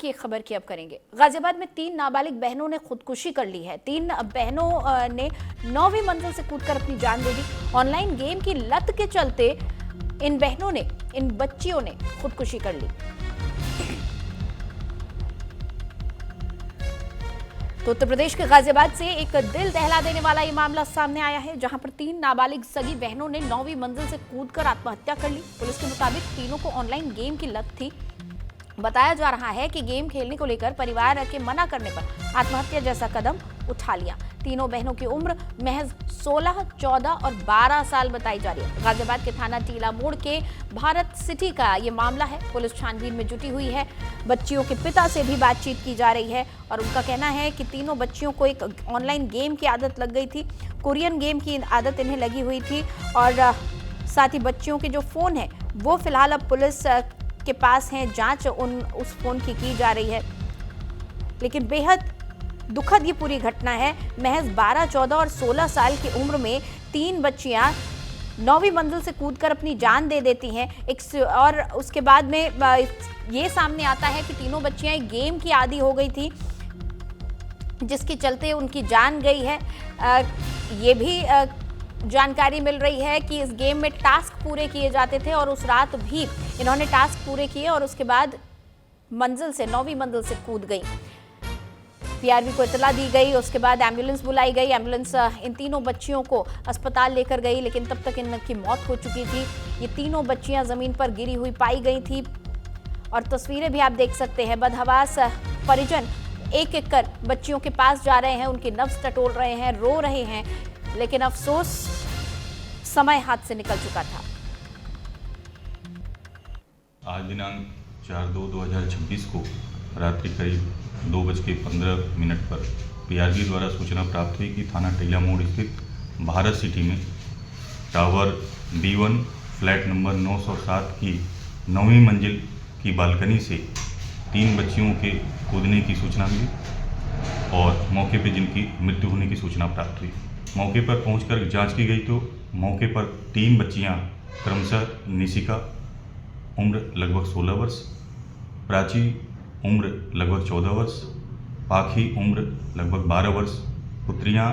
की एक खबर की अब करेंगे। गाजियाबाद में 3 नाबालिग बहनों ने खुदकुशी कर ली है। 3 बहनों ने 9वीं मंजिल से कूदकर अपनी जान दे दी। ऑनलाइन गेम की लत के चलते इन बच्चियों ने खुदकुशी कर ली। तो उत्तर प्रदेश के गाजियाबाद से एक दिल दहला देने वाला ये मामला सामने आया है, जहां पर 3 नाबालिग सगी बहनों ने 9वीं मंजिल से कूदकर आत्महत्या कर ली। पुलिस के मुताबिक तीनों को ऑनलाइन गेम की लत थी। बताया जा रहा है कि गेम खेलने को लेकर परिवार के मना करने पर आत्महत्या जैसा कदम उठा लिया। तीनों बहनों की उम्र महज 16, 14 और 12 साल बताई जा रही है। गाजियाबाद के थाना टीला मोड़ के भारत सिटी का ये मामला है। पुलिस छानबीन में जुटी हुई है। बच्चियों के पिता से भी बातचीत की जा रही है और उनका कहना है कि तीनों बच्चियों को एक ऑनलाइन गेम की आदत लग गई थी। कोरियन गेम की आदत इन्हें लगी हुई थी और साथ ही बच्चियों के जो फोन है वो फिलहाल अब पुलिस के पास हैं। जांच उस फोन की जा रही है। लेकिन बेहद दुखद ये पूरी घटना है। महज 12, 14 और 16 साल की उम्र में 3 बच्चियां 9वीं मंजिल से कूदकर अपनी जान दे देती हैं। और उसके बाद में ये सामने आता है कि तीनों बच्चियां एक गेम की आदी हो गई थी, जिसके चलते उनकी जान गई है। ये भी जानकारी मिल रही है कि इस गेम में टास्क पूरे किए जाते थे और उस रात भी इन्होंने टास्क पूरे किए और उसके बाद 9वीं मंजिल से कूद गई। पीआरबी को इतला दी गई। उसके बाद एम्बुलेंस बुलाई गई। एम्बुलेंस इन तीनों बच्चियों को अस्पताल लेकर गई, लेकिन तब तक इनकी मौत हो चुकी थी। ये तीनों बच्चियां जमीन पर गिरी हुई पाई गई थी और तस्वीरें भी आप देख सकते हैं। बदहवास परिजन एक एक कर बच्चियों के पास जा रहे हैं, उनकी नब्ज टटोल रहे हैं, रो रहे हैं, लेकिन अफसोस समय हाथ से निकल चुका था। आज दिनांक 4/2/2026 को रात्रि करीब 2:15 पर पीआरबी द्वारा सूचना प्राप्त हुई कि थाना टीला मोड़ स्थित भारत सिटी में टावर B1 फ्लैट नंबर 907 की 9वीं मंजिल की बालकनी से 3 बच्चियों के कूदने की सूचना मिली और मौके पर जिनकी मृत्यु होने की सूचना प्राप्त हुई। मौके पर पहुंचकर जांच की गई तो मौके पर 3 बच्चियां क्रमशः निशिका उम्र लगभग 16 वर्ष, प्राची उम्र लगभग 14 वर्ष, पाखी उम्र लगभग 12 वर्ष, पुत्रियां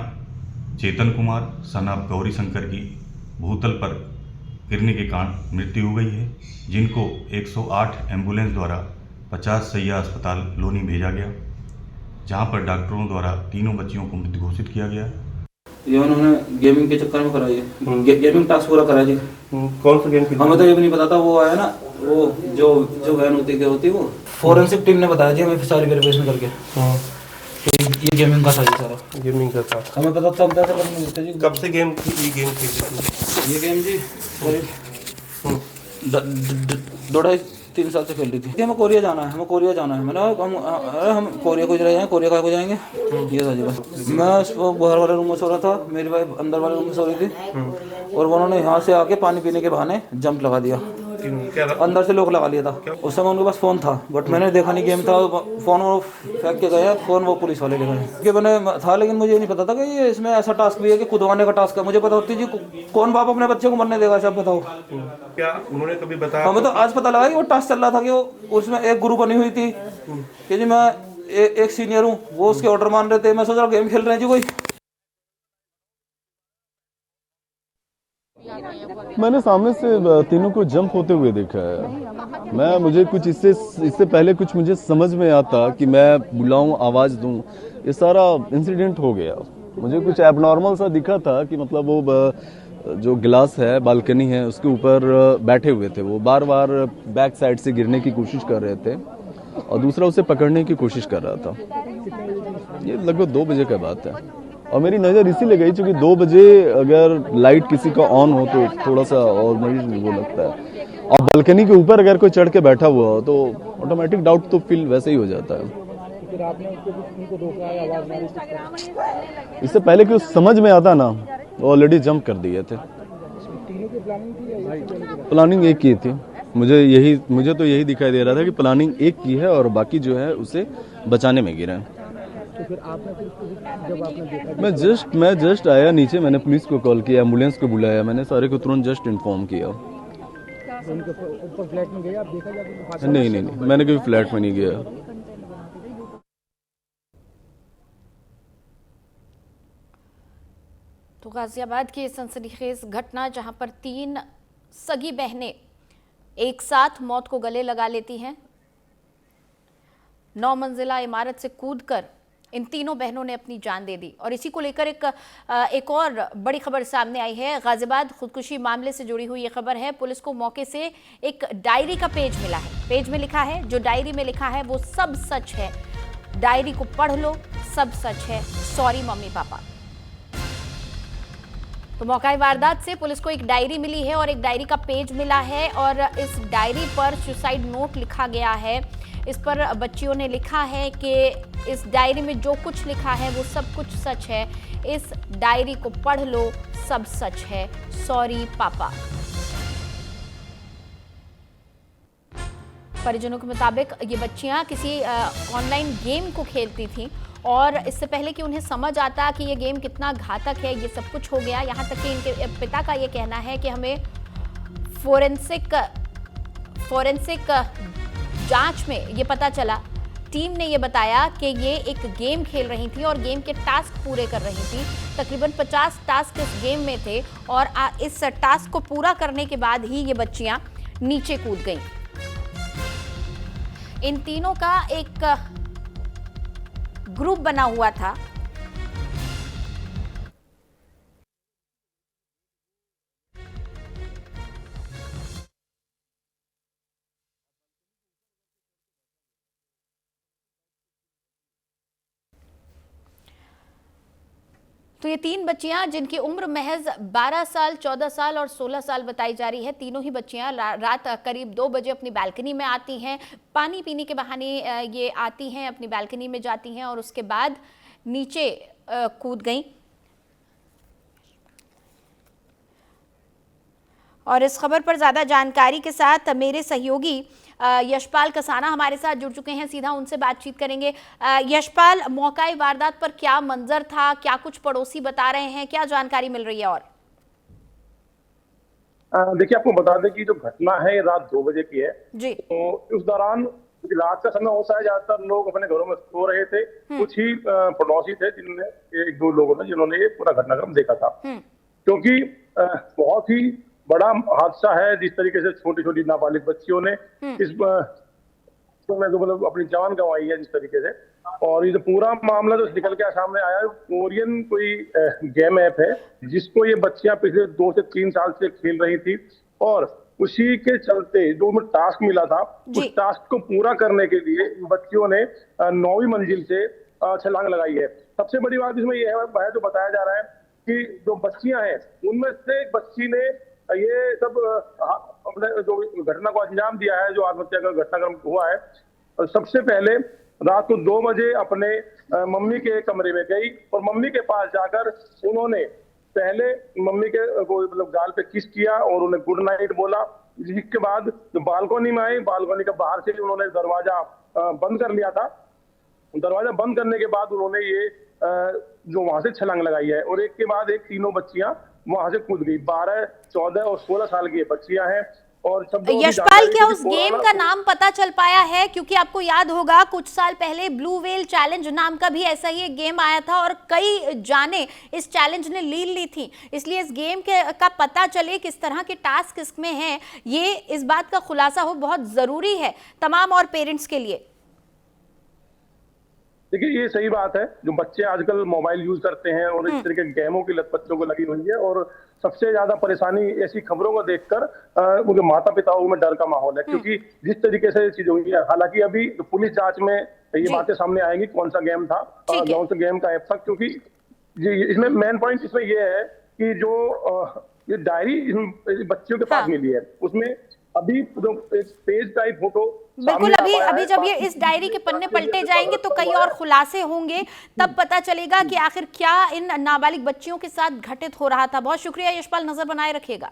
चेतन कुमार सन ऑफ गौरी शंकर की भूतल पर गिरने के कारण मृत्यु हो गई है, जिनको 108 एम्बुलेंस द्वारा 50 शैय्या अस्पताल लोनी भेजा गया, जहां पर डॉक्टरों द्वारा तीनों बच्चियों को मृत घोषित किया गया। ये उन्होंने गेमिंग के चक्कर में कराई है। गेमिंग टास्क पूरा करा जी। कौन सा गेम हमें तो ये भी नहीं पता था। वो आया ना, वो जो वैन होती वो फोरेंसिक टीम ने बताया जी हमें सारी वेरिफिकेशन करके। ये गेमिंग का था जी, सारा गेमिंग का था। हमें पता तब तक नहीं मिलता जी। कब से ये गेम खेलते थे? ये गेम जी करीब 2-2.5-3 साल से खेल रही थी। हमें कोरिया जाना है। मैंने हम कोरिया को जाएंगे। कोरिया का को जाएंगे ये था जी। बस मैं बाहर वाले रूम में सो रहा था, मेरी वाइफ अंदर वाले रूम में सो रही थी और उन्होंने यहाँ से आके पानी पीने के बहाने जंप लगा दिया। अंदर से लोग लगा लिया था। उस समय उनके पास फोन था, बट मैंने देखा नहीं गेम था। फोन वो फेंक के गए, फोन वो पुलिस वाले ले गए कि मैंने था, लेकिन मुझे नहीं पता था कि ये इसमें ऐसा टास्क भी है कि कूदवाने का टास्क है। मुझे पता होती जी कौन बाप अपने बच्चे को मरने देगा। सब बताओ क्या उन्होंने कभी बताया? हमें तो आज पता लगा कि वो टास्क चल रहा था कि वो उसमें एक ग्रुप बनी हुई थी कि जी मैं एक सीनियर हूँ, वो उसके ऑर्डर मान रहे थे। मैं सोच रहा गेम खेल रहे हैं जी कोई। मैंने सामने से तीनों को जंप होते हुए देखा है। मुझे कुछ इससे पहले कुछ मुझे समझ में आता कि मैं बुलाऊं, आवाज दूं, ये सारा इंसिडेंट हो गया। मुझे कुछ एबनॉर्मल सा दिखा था कि मतलब वो जो गिलास है, बालकनी है, उसके ऊपर बैठे हुए थे। वो बार बार बैक साइड से गिरने की कोशिश कर रहे थे और दूसरा उसे पकड़ने की कोशिश कर रहा था। ये लगभग 2 बजे का बात है और मेरी नज़र इसीलिए गई क्योंकि 2 बजे अगर लाइट किसी का ऑन हो तो थोड़ा सा और मुझे वो लगता है, और बालकनी के ऊपर अगर कोई चढ़ के बैठा हुआ हो तो ऑटोमेटिक डाउट तो फील वैसे ही हो जाता है। फिर आपने उनको रोका, आवाज मारी? इससे पहले कि उस समझ में आता ना, वो ऑलरेडी जंप कर दिए थे। तीनों की प्लानिंग थी? प्लानिंग एक की थी। मुझे तो यही दिखाई दे रहा था कि प्लानिंग एक की है और बाकी जो है उसे बचाने में गिरे हैं। तो फिर आपने जब आपने देखा? मैं जस्ट आया नीचे, मैंने पुलिस को कॉल किया, एम्बुलेंस को बुलाया, मैंने सारे को तुरंत जस्ट इन्फॉर्म किया। उनके ऊपर फ्लैट में गए आप, देखा जाके? नहीं, मैंने कभी फ्लैट में नहीं गया। तो गाजियाबाद की सनसनीखेज घटना जहां पर 3 सगी बहनें एक साथ मौत को गले लगा लेती हैं। 9 मंजिला इमारत से कूदकर इन तीनों बहनों ने अपनी जान दे दी। और इसी को लेकर एक और बड़ी खबर सामने आई है। गाजियाबाद खुदकुशी मामले से जुड़ी हुई ये खबर है। पुलिस को मौके से एक डायरी का पेज मिला है। पेज में लिखा है, जो डायरी में लिखा है वो सब सच है। डायरी को पढ़ लो, सब सच है। Sorry mummy papa. तो मौका वारदात से पुलिस को एक डायरी मिली है और एक डायरी का पेज मिला है और इस डायरी पर सुसाइड नोट लिखा गया है। इस पर बच्चियों ने लिखा है कि इस डायरी में जो कुछ लिखा है वो सब कुछ सच है। इस डायरी को पढ़ लो, सब सच है। सॉरी पापा। परिजनों के मुताबिक ये बच्चियां किसी ऑनलाइन गेम को खेलती थीं और इससे पहले कि उन्हें समझ आता कि ये गेम कितना घातक है, ये सब कुछ हो गया। यहाँ तक कि इनके पिता का ये कहना है कि हमें फोरेंसिक जांच में ये पता चला, टीम ने ये बताया कि ये एक गेम खेल रही थी और गेम के टास्क पूरे कर रही थी। तकरीबन 50 टास्क इस गेम में थे और इस टास्क को पूरा करने के बाद ही ये बच्चियां नीचे कूद गईं। इन तीनों का एक ग्रुप बना हुआ था। तो ये 3 बच्चियां जिनकी उम्र महज 12 साल, 14 साल और 16 साल बताई जा रही है। तीनों ही बच्चियां रात करीब 2 बजे अपनी बालकनी में आती हैं। पानी पीने के बहाने ये आती हैं, अपनी बालकनी में जाती हैं और उसके बाद नीचे कूद गईं। और इस खबर पर ज़्यादा जानकारी के साथ मेरे सहयोगी यशपाल कसाना हमारे साथ जुड़ चुके हैं। सीधा उनसे बातचीत करेंगे। यशपाल, मौका वारदात पर क्या मंजर था, क्या कुछ पड़ोसी बता रहे हैं, क्या जानकारी मिल रही है? और देखिए, आपको बता दें कि जो घटना है रात 2 बजे की है जी। तो उस दौरान रात का समय होता है, ज्यादातर लोग अपने घरों में सो रहे थे। कुछ ही पड़ोसी थे जिनने 1-2 लोगों ने जिन्होंने ये पूरा घटनाक्रम देखा था। क्योंकि बहुत ही बड़ा हादसा है जिस तरीके से छोटी छोटी नाबालिग बच्चियों ने इस मतलब अपनी जान गंवाई है जिस तरीके से। और ये जो पूरा मामला जो निकल के सामने आया है, कोरियन कोई गेम ऐप है जिसको ये बच्चियां पिछले 2 से 3 साल से खेल रही थी और उसी के चलते जो उन्हें टास्क मिला था, उस टास्क को पूरा करने के लिए बच्चियों ने 9वीं मंजिल से छलांग लगाई है। सबसे बड़ी बात इसमें यह है जो बताया जा रहा है कि जो बच्चियां हैं उनमें से एक बच्ची ने ये सब अपने जो घटना को अंजाम दिया है, जो आत्महत्या का घटनाक्रम हुआ है। सबसे पहले रात को 2 बजे अपने मम्मी के कमरे में गई और मम्मी के पास जाकर उन्होंने पहले मम्मी के को मतलब गाल पे किस किया और उन्हें गुड नाइट बोला। जिसके बाद जो बालकनी में आई, बालकनी के बाहर से उन्होंने दरवाजा बंद कर लिया था। दरवाजा बंद करने के बाद उन्होंने ये जो वहां से छलांग लगाई है और एक के बाद एक तीनों बच्चियां वहां से कूद गई। 12, 14 और 16 साल की बच्चियां हैं। और यशपाल, क्या उस गेम का नाम पता चल पाया है? क्योंकि आपको याद होगा कुछ साल पहले ब्लू व्हेल चैलेंज नाम का भी ऐसा ही एक गेम आया था और कई जाने इस चैलेंज ने ली थी। इसलिए इस गेम का पता चले किस तरह के टास्क इसमें हैं, ये इस बात का खुलासा हो बहुत जरूरी है तमाम और पेरेंट्स के लिए। देखिए, ये सही बात है। जो बच्चे आजकल मोबाइल यूज करते हैं और इस तरह के गेमों की लत बच्चों को लगी हुई है और सबसे ज्यादा परेशानी ऐसी खबरों को देखकर उनके माता पिताओं में डर का माहौल है। क्योंकि जिस तरीके से ये चीज हुई है, हालांकि अभी पुलिस जांच में ये बातें सामने आएंगी कौन सा गेम था, कौन सा गेम का ऐप था। क्योंकि इसमें मेन पॉइंट इसमें ये है कि जो ये डायरी बच्चियों के पास मिली है उसमें अभी जो एक पेज टाइप फोटो बिल्कुल अभी जब ये इस डायरी के पन्ने पलटे जाएंगे तो कई और खुलासे होंगे, तब पता चलेगा कि आखिर क्या इन नाबालिग बच्चियों के साथ घटित हो रहा था। बहुत शुक्रिया यशपाल, नजर बनाए रखिएगा।